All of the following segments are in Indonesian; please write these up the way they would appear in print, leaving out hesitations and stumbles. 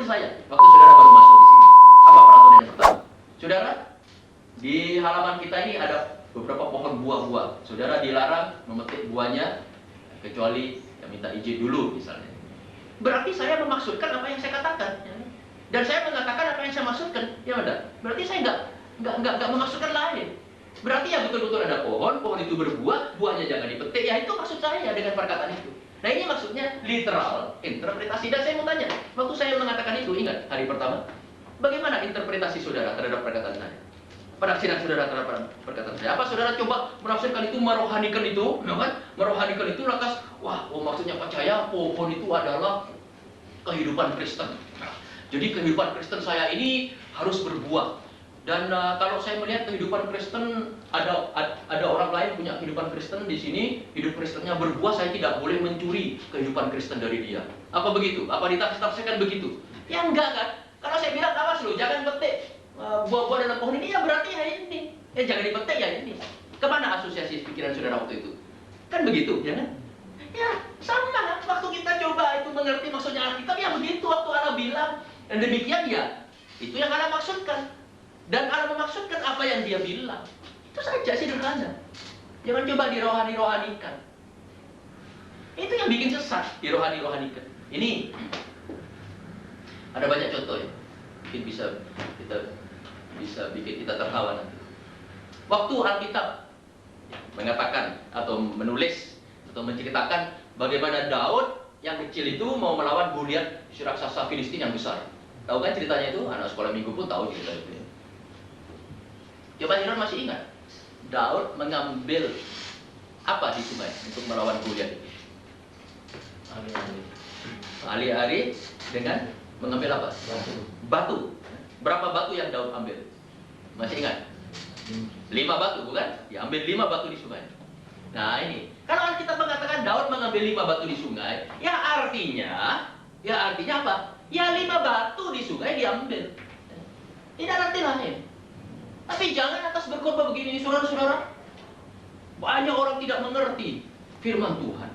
seperti saya, waktu saudara baru masuk di sini. Apa peraturan yang pertama? Saudara, di halaman kita ini ada beberapa pohon buah-buah. Saudara dilarang memetik buahnya, kecuali yang minta izin dulu misalnya. Berarti saya memaksudkan apa yang saya katakan. Ya. Dan saya mengatakan apa yang saya maksudkan. Ya benar. Berarti saya nggak memaksudkan lain. Berarti ya betul-betul ada pohon itu berbuah, buahnya jangan dipetik. Ya itu maksud saya dengan perkataan itu. Nah ini maksudnya literal interpretasi. Dan saya mau tanya, waktu saya mengatakan itu, ingat hari pertama, bagaimana interpretasi saudara terhadap perkataan saya? Penafsiran saudara terhadap perkataan saya. Apa saudara coba menafsirkan itu, merohanikan itu, ya kan? Merohanikan itu lantas, wah, maksudnya percaya pohon itu adalah kehidupan Kristen. Nah, jadi kehidupan Kristen saya ini harus berbuah. Dan kalau saya melihat kehidupan Kristen, ada orang lain punya kehidupan Kristen di sini, hidup Kristennya berbuah, saya tidak boleh mencuri kehidupan Kristen dari dia. Apa begitu? Apa ditafsirkan begitu? Ya enggak kan? Kalau saya bilang, awas loh, jangan petik buah-buah dalam pohon ini, ya berarti ya ini. Ya jangan dipetik ya ini. Kemana asosiasi pikiran saudara waktu itu? Kan begitu, ya kan? Ya sama, waktu kita coba itu mengerti maksudnya Alkitab, ya begitu waktu Allah bilang. Dan demikian ya, itu yang Allah maksudkan. Dan Allah memaksudkan apa yang dia bilang. Itu saja sederhana. Jangan coba dirohani-rohanikan. Itu yang bikin sesat, dirohani-rohanikan. Ini ada banyak contoh ya. Mungkin bisa bikin kita tertawa nanti. Waktu Alkitab mengatakan atau menulis atau menceritakan bagaimana Daud yang kecil itu mau melawan Goliat, si raksasa Filistin yang besar. Tahu kan ceritanya itu? Anak sekolah minggu pun tahu cerita itu ya. Coba Hiram masih ingat, Daud mengambil apa di sungai untuk melawan Goliat itu? Ali-ali dengan mengambil apa? Batu. Berapa batu yang Daud ambil? Masih ingat? 5 batu, bukan? Dia ambil 5 batu di sungai. Nah ini, kalau kita mengatakan Daud mengambil 5 batu di sungai, ya artinya apa? Ya 5 batu di sungai diambil. Tidak arti lain. Tapi jangan atas berkhotbah begini, saudara-saudara. Banyak orang tidak mengerti firman Tuhan.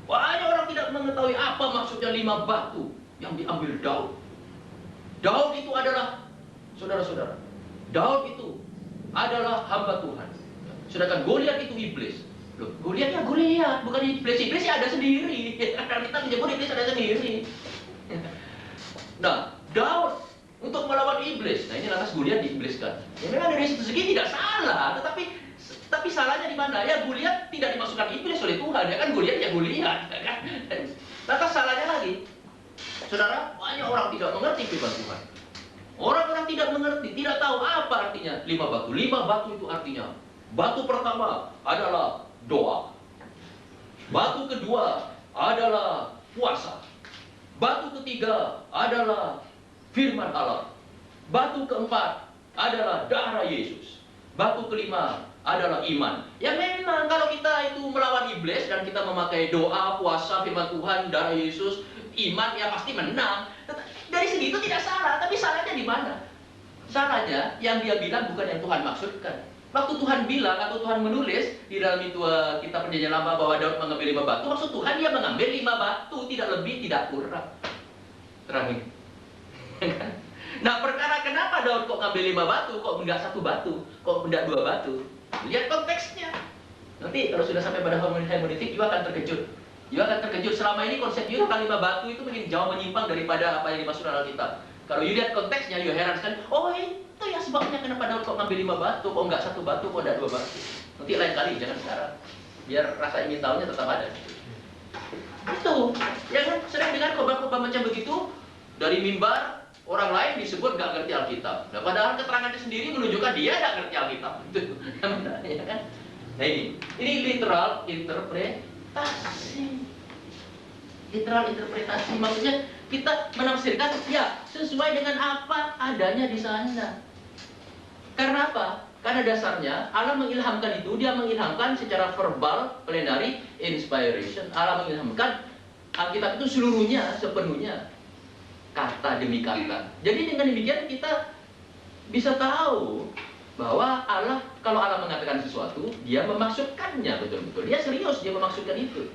Banyak orang tidak mengetahui apa maksudnya 5 batu yang diambil Daud. Daud itu adalah, saudara-saudara, Daud itu adalah hamba Tuhan. Sedangkan Goliat itu iblis. Loh, Goliat ya Goliat, bukan iblis. Iblis ya ada sendiri. Karena kita menyebut iblis ada sendiri. Nah, Daud untuk melawan iblis. Nah, ini lantas Goliat diibliskan. Ya memang dari segi tidak salah, tapi salahnya di mana? Ya Goliat tidak dimasukkan iblis oleh Tuhan, ya kan Goliat ya Goliat, ya kan? Lantas salahnya lagi, saudara, banyak orang tidak mengerti firman Tuhan. Orang-orang tidak mengerti, tidak tahu apa artinya 5 batu. 5 batu itu artinya, batu pertama adalah doa. Batu kedua adalah puasa. Batu ketiga adalah firman Allah. Batu keempat adalah darah Yesus. Batu kelima adalah iman. Ya memang kalau kita itu melawan iblis dan kita memakai doa, puasa, firman Tuhan, darah Yesus, iman, ya pasti menang. Dari segi itu tidak salah, tapi salahnya di mana? Salahnya yang dia bilang bukan yang Tuhan maksudkan. Waktu Tuhan bilang atau Tuhan menulis di dalam itu kitab Perjanjian Lama bahwa Daud mengambil 5 batu, maksud Tuhan dia mengambil 5 batu, tidak lebih, tidak kurang. Terang. Nah, perkara kenapa Daud kok ngambil 5 batu, kok enggak 1 batu, kok enggak 2 batu? Lihat konteksnya. Nanti kalau sudah sampai pada hermeneutik, you akan terkejut. You akan terkejut. Selama ini konsep you tentang 5 batu itu mungkin jauh menyimpang daripada apa yang dimaksud dalam Alkitab. Kalau you lihat konteksnya, you heran sekali. Oh, itu ya sebabnya kenapa Daud kok ngambil 5 batu, kok enggak 1 batu, kok enggak 2 batu. Nanti lain kali, jangan sekarang. Biar rasa ingin tahunya tetap ada. Itu, ya kan? Sering dengar khotbah-khotbah macam begitu dari mimbar. Orang lain disebut nggak ngerti Alkitab. Nah, padahal keterangannya sendiri menunjukkan dia nggak ngerti Alkitab. Itu, ya kan? Nah ini literal interpretasi. Literal interpretasi maksudnya kita menafsirkan ya sesuai dengan apa adanya di sana. Karena apa? Karena dasarnya Allah mengilhamkan itu, dia mengilhamkan secara verbal, plenary inspiration. Allah mengilhamkan Alkitab itu seluruhnya, sepenuhnya. Kata demi kata. Jadi dengan demikian kita bisa tahu bahwa Allah, kalau Allah mengatakan sesuatu, dia memaksudkannya betul-betul. Dia serius, dia memaksudkan itu.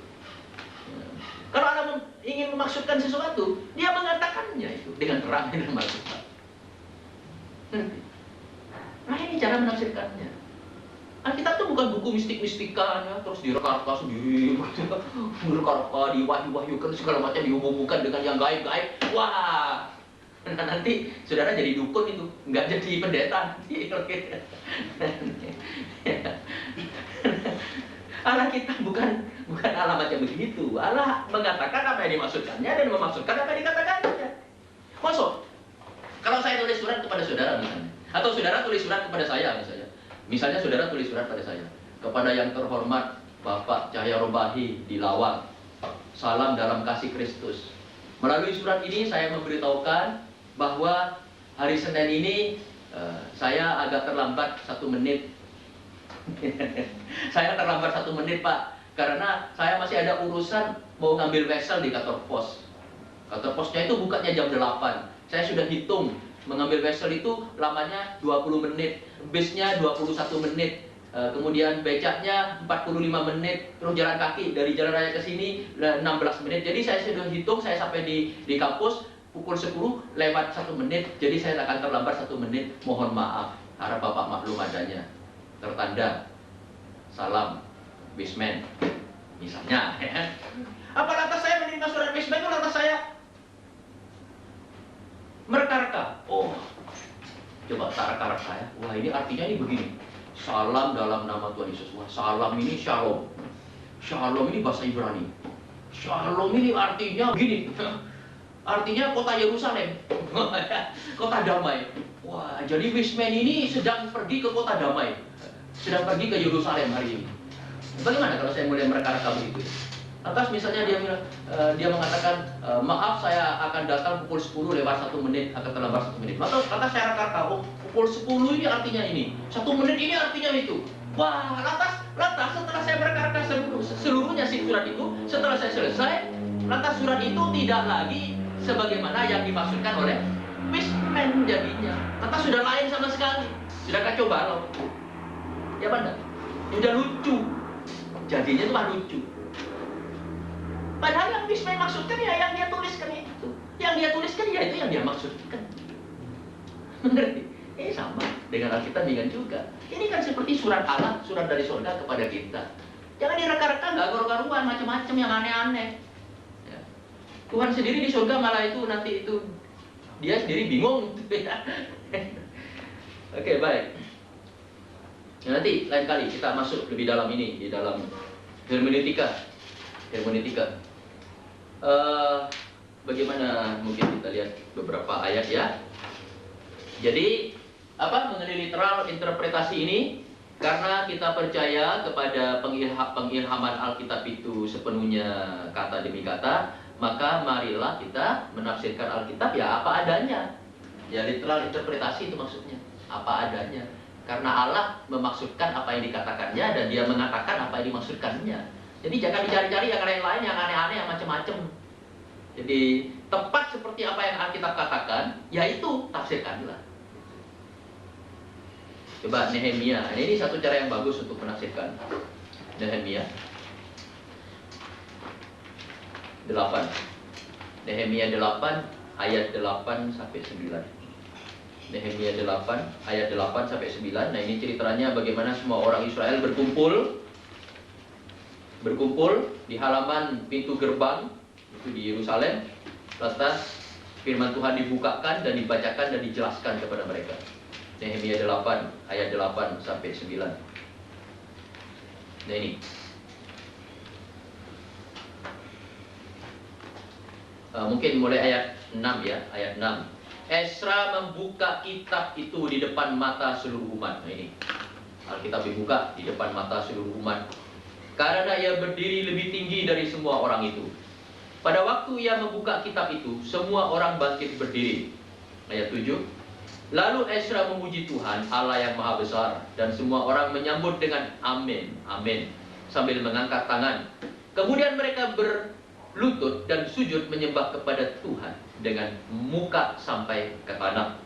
Kalau Allah ingin memaksudkan sesuatu, dia mengatakannya itu dengan terang dan maksudnya. Nah ini cara menafsirkannya. Alkitab itu bukan buku mistik-mistikan ya, terus direka-reka sendiri, direka-reka, diwahyu-wahyukan segala macam, dihubungkan dengan yang gaib-gaib. Wah, nah, nanti saudara jadi dukun itu, nggak jadi pendeta. Allah kita bukan Allah macam begitu. Allah mengatakan apa yang dimaksudkannya dan memaksudkan apa yang dikatakannya. Masuk. Kalau saya tulis surat kepada saudara misalnya, atau saudara tulis surat kepada saya misalnya. Misalnya saudara tulis surat pada saya, kepada yang terhormat Bapak Cahya Robahi di Lawang, salam dalam kasih Kristus. Melalui surat ini saya memberitahukan bahwa hari Senin ini saya agak terlambat 1 menit. Saya terlambat 1 menit Pak, karena saya masih ada urusan mau ngambil vessel di kantor pos. Kantor posnya itu bukanya jam 8. Saya sudah hitung mengambil vessel itu lamanya 20 menit, bisnya 21 menit, kemudian becaknya 45 menit, terus jalan kaki dari jalan raya ke sini 16 menit. Jadi saya sudah hitung, saya sampai di kampus pukul 10 lewat 1 menit, jadi saya akan terlambat 1 menit. Mohon maaf, harap Bapak maklum adanya. Tertanda salam Bisman misalnya ya. Apa lantas saya menerima surat Bisman itu lantas saya mereka-reka? Oh, coba tak reka-reka ya. Wah ini artinya ini begini. Salam dalam nama Tuhan Yesus. Wah salam ini shalom. Shalom ini bahasa Ibrani. Shalom ini artinya begini. Artinya kota Yerusalem. Kota damai. Wah jadi Wisman ini sedang pergi ke kota damai. Sedang pergi ke Yerusalem hari ini. Bagaimana kalau saya mulai mereka-reka begitu? Lantas misalnya dia mengatakan maaf saya akan datang pukul 10 lewat 1 menit, akan terlambat 1 menit. Maka saya reka-reka, oh, pukul 10 ini artinya ini, 1 menit ini artinya itu. Wah, lantas setelah saya mereka-reka seluruhnya surat itu, setelah saya selesai, lantas surat itu tidak lagi sebagaimana yang dimaksudkan oleh Wisman jadinya. Lantas sudah lain sama sekali, sudah kacau balau. Ya benar, sudah lucu, jadinya itu mah lucu. Padahal yang Wisman maksudkan ya yang dia tuliskan itu. Yang dia tuliskan ya itu yang dia maksudkan. Mengerti? Sama dengan Alkitab juga. Ini kan seperti surat Allah, surat dari surga kepada kita. Jangan direka-reka, nggak garu-garuan, macam-macam yang aneh-aneh. Ya. Tuhan sendiri di surga malah itu nanti itu dia sendiri bingung. Oke, baik. Ya, nanti lain kali kita masuk lebih dalam ini, di dalam hermeneutika. Bagaimana mungkin kita lihat beberapa ayat ya. Jadi mengenai literal interpretasi ini, karena kita percaya kepada pengilhaman Alkitab itu sepenuhnya kata demi kata, maka marilah kita menafsirkan Alkitab ya apa adanya. Ya literal interpretasi itu maksudnya apa adanya. Karena Allah memaksudkan apa yang dikatakannya dan Dia mengatakan apa yang dimaksudkannya. Jadi jangan dicari-cari yang lain-lain, yang aneh-aneh, yang macam-macam. Jadi tepat seperti apa yang Alkitab katakan, yaitu tafsirkanlah. Coba Nehemia, ini satu cara yang bagus untuk menafsirkan. Nehemia 8. Nehemia 8 ayat 8 sampai 9. Nehemia 8 ayat 8 sampai 9. Nah, ini ceritanya bagaimana semua orang Israel berkumpul di halaman pintu gerbang itu di Yerusalem. Lantas firman Tuhan dibukakan dan dibacakan dan dijelaskan kepada mereka. Nehemia 8 ayat 8 sampai 9. Nah ini. Mungkin mulai ayat 6 ya, ayat 6. Esra membuka kitab itu di depan mata seluruh umat. Nah ini. Alkitab dibuka di depan mata seluruh umat. Karena ia berdiri lebih tinggi dari semua orang itu. Pada waktu ia membuka kitab itu, semua orang bangkit berdiri. Ayat 7. Lalu Esra memuji Tuhan, Allah yang maha besar, dan semua orang menyambut dengan amin, amin, sambil mengangkat tangan. Kemudian mereka berlutut dan sujud menyembah kepada Tuhan dengan muka sampai ke tanah.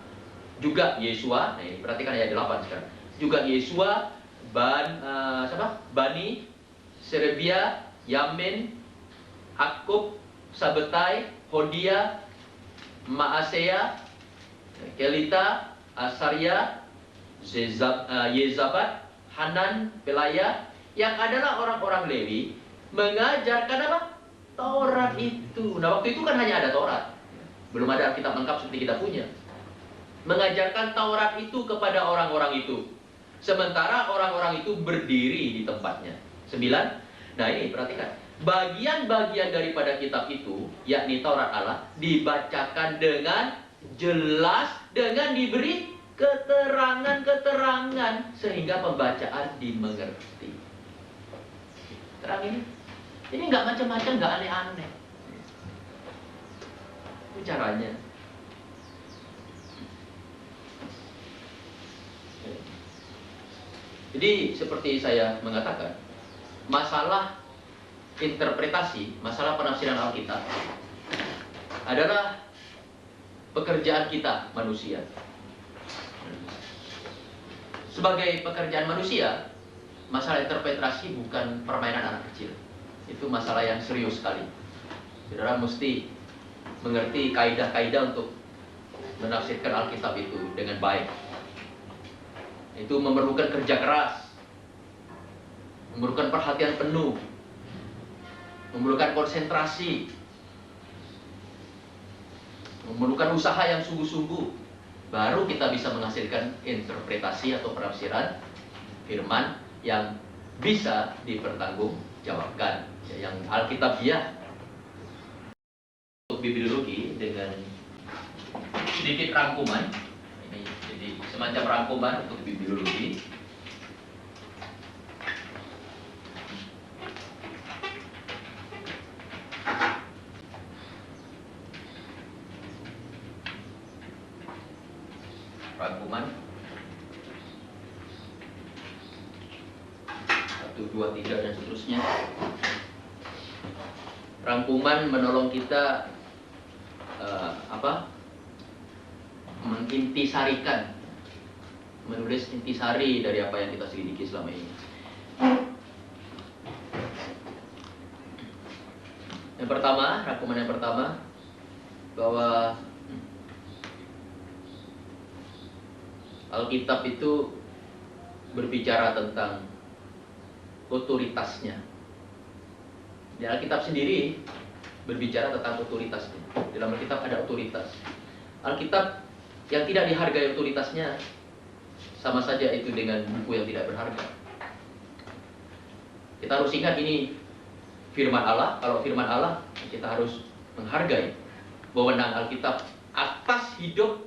Juga Yesua, nah ini perhatikan ayat 8 sekarang. Juga Yesua, Bani, Serebia, Yamin, Akub, Sabetai, Hodia, Maasea, Kelita, Asaria, Yezabat, Hanan, Pelaya, yang adalah orang-orang Lewi, mengajarkan apa? Taurat itu. Nah, waktu itu kan hanya ada Taurat. Belum ada Alkitab lengkap seperti kita punya. Mengajarkan Taurat itu kepada orang-orang itu. Sementara orang-orang itu berdiri di tempatnya. 9. Nah, ini perhatikan. Bagian-bagian daripada kitab itu, yakni Taurat Allah, dibacakan dengan jelas, dengan diberi keterangan-keterangan, sehingga pembacaan dimengerti. Terang ini. Ini nggak macam-macam, nggak aneh-aneh. Itu caranya. Jadi seperti saya mengatakan, masalah interpretasi, masalah penafsiran Alkitab adalah pekerjaan kita manusia. Sebagai pekerjaan manusia, masalah interpretasi bukan permainan anak kecil. Itu masalah yang serius sekali. Saudara mesti mengerti kaidah-kaidah untuk menafsirkan Alkitab itu dengan baik. Itu memerlukan kerja keras, memerlukan perhatian penuh, memerlukan konsentrasi, memerlukan usaha yang sungguh-sungguh. Baru kita bisa menghasilkan interpretasi atau penafsiran firman yang bisa dipertanggungjawabkan, yang Alkitabiah. Untuk bibliologi dengan sedikit rangkuman, ini jadi semacam rangkuman untuk bibliologi. Rangkuman 1, 2, 3 dan seterusnya. Rangkuman menolong kita mengintisarikan, menulis intisari dari apa yang kita selidiki selama ini. Yang pertama, rangkuman yang pertama, bahwa Alkitab itu berbicara tentang otoritasnya. Di Alkitab sendiri berbicara tentang otoritasnya. Dalam Alkitab ada otoritas. Alkitab yang tidak dihargai otoritasnya sama saja itu dengan buku yang tidak berharga. Kita harus ingat ini firman Allah. Kalau firman Allah, kita harus menghargai wewenang Alkitab atas hidup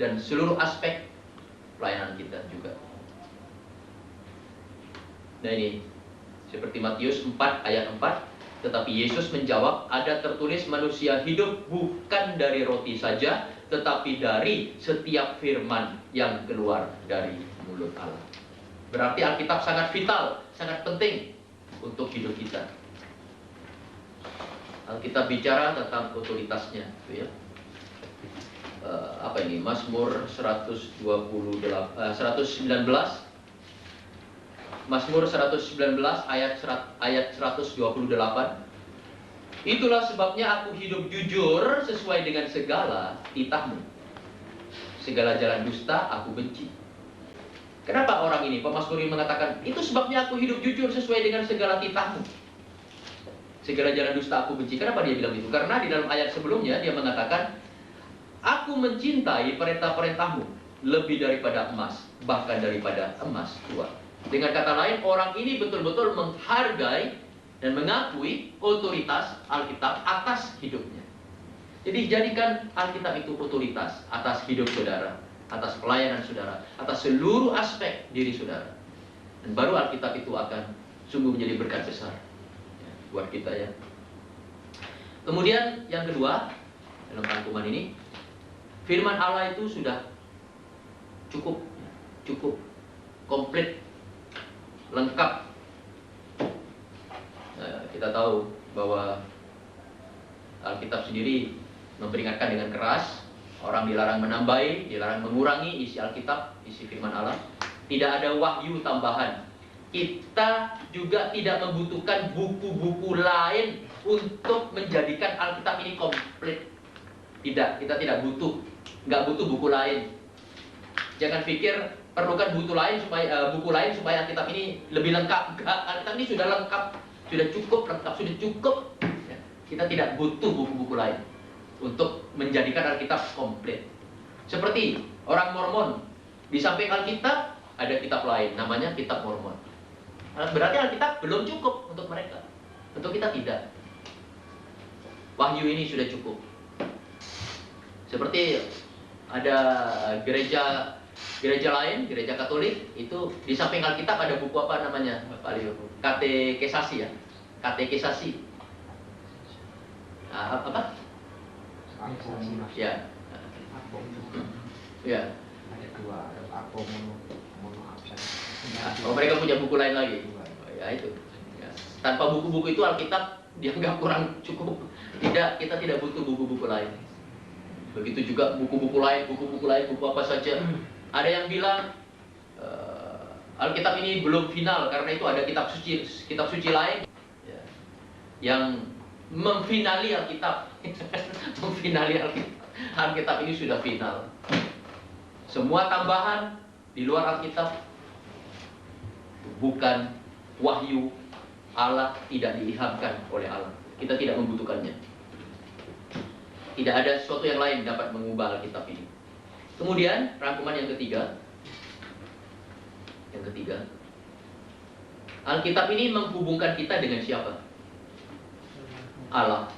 dan seluruh aspek pelayanan kita juga. Nah, ini seperti Matius 4 ayat 4. Tetapi Yesus menjawab, ada tertulis manusia hidup bukan dari roti saja, tetapi dari setiap firman yang keluar dari mulut Allah. Berarti Alkitab sangat vital, sangat penting untuk hidup kita. Alkitab bicara tentang otoritasnya, gitu ya. Apa ini? Mazmur 119. Mazmur 119 ayat 128. Itulah sebabnya aku hidup jujur sesuai dengan segala titahmu. Segala jalan dusta aku benci. Kenapa orang ini, pemazmur ini mengatakan, itu sebabnya aku hidup jujur sesuai dengan segala titahmu. Segala jalan dusta aku benci. Kenapa dia bilang itu? Karena di dalam ayat sebelumnya dia mengatakan, aku mencintai perintah-perintahmu lebih daripada emas, bahkan daripada emas tua. Dengan kata lain, orang ini betul-betul menghargai dan mengakui otoritas Alkitab atas hidupnya. Jadi jadikan Alkitab itu otoritas atas hidup saudara, atas pelayanan saudara, atas seluruh aspek diri saudara. Dan baru Alkitab itu akan sungguh menjadi berkat besar buat kita ya. Kemudian yang kedua, dalam rangkuman ini, firman Allah itu sudah cukup komplit, lengkap. Kita tahu bahwa Alkitab sendiri memperingatkan dengan keras, orang dilarang menambahi, dilarang mengurangi isi Alkitab, isi firman Allah. Tidak ada wahyu tambahan kita juga tidak membutuhkan buku-buku lain untuk menjadikan Alkitab ini komplit. Tidak, kita tidak butuh, nggak butuh buku lain. Jangan pikir perlukan buku lain supaya Alkitab ini lebih lengkap. Enggak, Alkitab ini sudah lengkap, sudah cukup lengkap, sudah cukup. Ya, kita tidak butuh buku-buku lain untuk menjadikan Alkitab komplit. Seperti orang Mormon, di samping Alkitab ada kitab lain, namanya Kitab Mormon. Berarti Alkitab belum cukup untuk mereka. Untuk kita tidak. Wahyu ini sudah cukup. Seperti ada gereja lain, gereja Katolik, itu di samping Alkitab ada buku apa namanya, Pak Leo? Katekesasi ya, katekesasi. Apa? Ya. Ya. Ada dua, ada apa mono absen. Oh, mereka punya buku lain lagi. Oh, ya itu. Ya. Tanpa buku-buku itu Alkitab dianggap kurang cukup. Tidak, kita tidak butuh buku-buku lain. Begitu juga buku-buku lain, buku apa saja. Ada yang bilang Alkitab ini belum final karena itu ada kitab suci lain ya, yang memfinali Alkitab. Memfinali Alkitab. Alkitab ini sudah final. Semua tambahan di luar Alkitab bukan wahyu Allah, tidak diilhamkan oleh Allah. Kita tidak membutuhkannya. Tidak ada sesuatu yang lain dapat mengubah Alkitab ini. Kemudian rangkuman yang ketiga. Alkitab ini menghubungkan kita dengan siapa? Allah.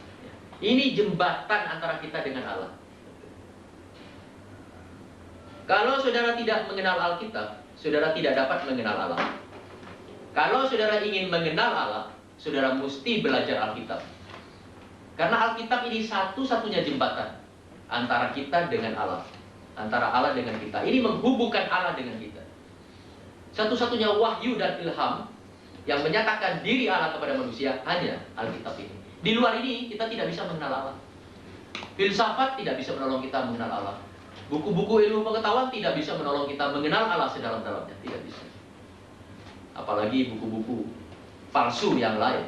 Ini jembatan antara kita dengan Allah. Kalau saudara tidak mengenal Alkitab, saudara tidak dapat mengenal Allah. Kalau saudara ingin mengenal Allah, saudara mesti belajar Alkitab. Karena Alkitab ini satu-satunya jembatan antara kita dengan Allah. Antara Allah dengan kita. Ini menghubungkan Allah dengan kita. Satu-satunya wahyu dan ilham yang menyatakan diri Allah kepada manusia hanya Alkitab ini. Di luar ini kita tidak bisa mengenal Allah. Filsafat tidak bisa menolong kita mengenal Allah. Buku-buku ilmu pengetahuan tidak bisa menolong kita mengenal Allah sedalam-dalamnya. Tidak bisa. Apalagi buku-buku palsu yang lain.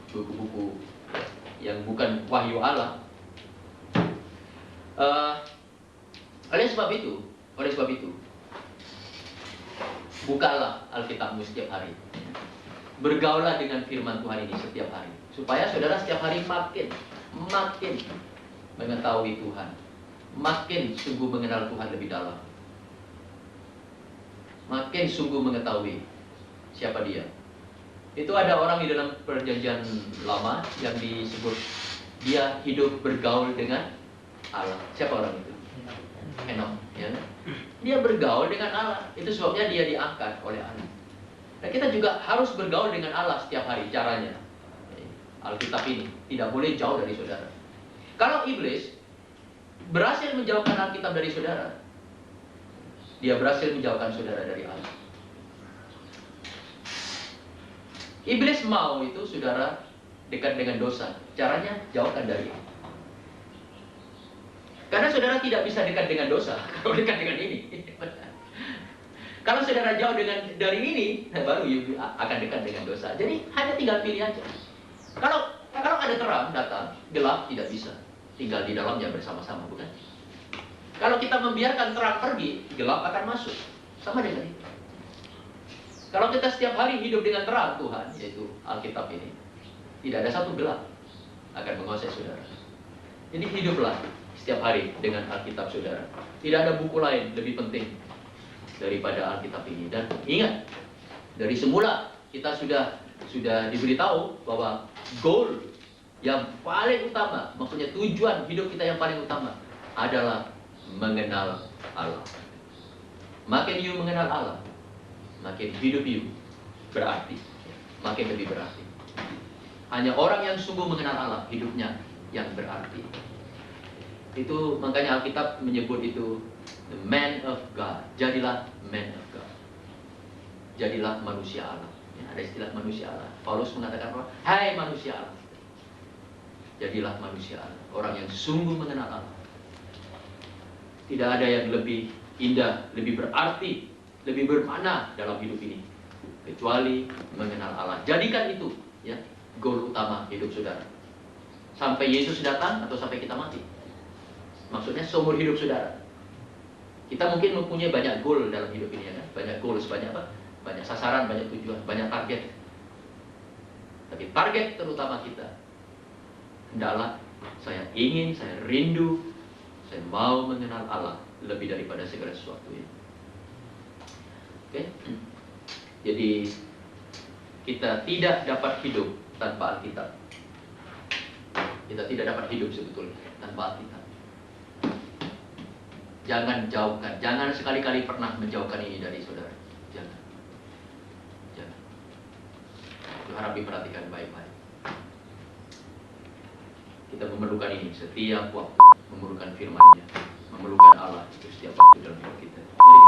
Buku-buku yang bukan wahyu Allah. Oleh sebab itu, bukalah Alkitabmu setiap hari. Bergaullah dengan firman Tuhan ini setiap hari, supaya saudara setiap hari makin mengetahui Tuhan, makin sungguh mengenal Tuhan lebih dalam, makin sungguh mengetahui siapa Dia. Itu ada orang di dalam perjanjian lama yang disebut dia hidup bergaul dengan Allah. Siapa orang itu? Henokh, ya. Dia bergaul dengan Allah. Itu sebabnya dia diangkat oleh Allah. Nah, kita juga harus bergaul dengan Allah setiap hari. Caranya, Alkitab ini tidak boleh jauh dari saudara. Kalau iblis berhasil menjauhkan Alkitab dari saudara, dia berhasil menjauhkan saudara dari Allah. Iblis mau itu saudara dekat dengan dosa. Caranya jauhkan dari Allah. Karena saudara tidak bisa dekat dengan dosa kalau dekat dengan ini. Kalau saudara jauh dari ini, baru akan dekat dengan dosa. Jadi hanya tinggal pilih aja. Kalau ada terang datang, gelap tidak bisa tinggal di dalamnya bersama-sama, bukan? Kalau kita membiarkan terang pergi, gelap akan masuk. Sama dengan itu. Kalau kita setiap hari hidup dengan terang Tuhan, yaitu Alkitab ini, tidak ada satu gelap akan menguasai saudara. Jadi hiduplah setiap hari dengan Alkitab saudara. Tidak ada buku lain lebih penting daripada Alkitab ini. Dan ingat, dari semula kita sudah diberitahu bahwa goal yang paling utama, maksudnya tujuan hidup kita yang paling utama adalah mengenal Allah. Makin you mengenal Allah, makin hidup you berarti, makin lebih berarti. Hanya orang yang sungguh mengenal Allah, hidupnya yang berarti. Itu makanya Alkitab menyebut itu the man of God. Jadilah man of God. Jadilah manusia Allah. Ya, ada istilah manusia Allah. Paulus mengatakan apa? Hai manusia Allah. Jadilah manusia Allah. Orang yang sungguh mengenal Allah. Tidak ada yang lebih indah, lebih berarti, lebih bermakna dalam hidup ini kecuali mengenal Allah. Jadikan itu ya goal utama hidup saudara. Sampai Yesus datang atau sampai kita mati. Maksudnya seumur hidup saudara. Kita mungkin mempunyai banyak goal dalam hidup ini ya kan? Banyak goals, banyak apa? Banyak sasaran, banyak tujuan, banyak target. Tapi target terutama kita hendaklah saya ingin, saya rindu, saya mau mengenal Allah lebih daripada segala sesuatu ini. Oke? Jadi kita tidak dapat hidup tanpa Alkitab. Kita tidak dapat hidup sebetulnya tanpa Alkitab. Jangan jauhkan, jangan sekali-kali pernah menjauhkan ini dari saudara. Jangan. Jangan. Itu harap diperhatikan baik-baik. Kita memerlukan ini setiap waktu, memerlukan firman-Nya, memerlukan Allah itu setiap waktu dalam hidup kita. Mari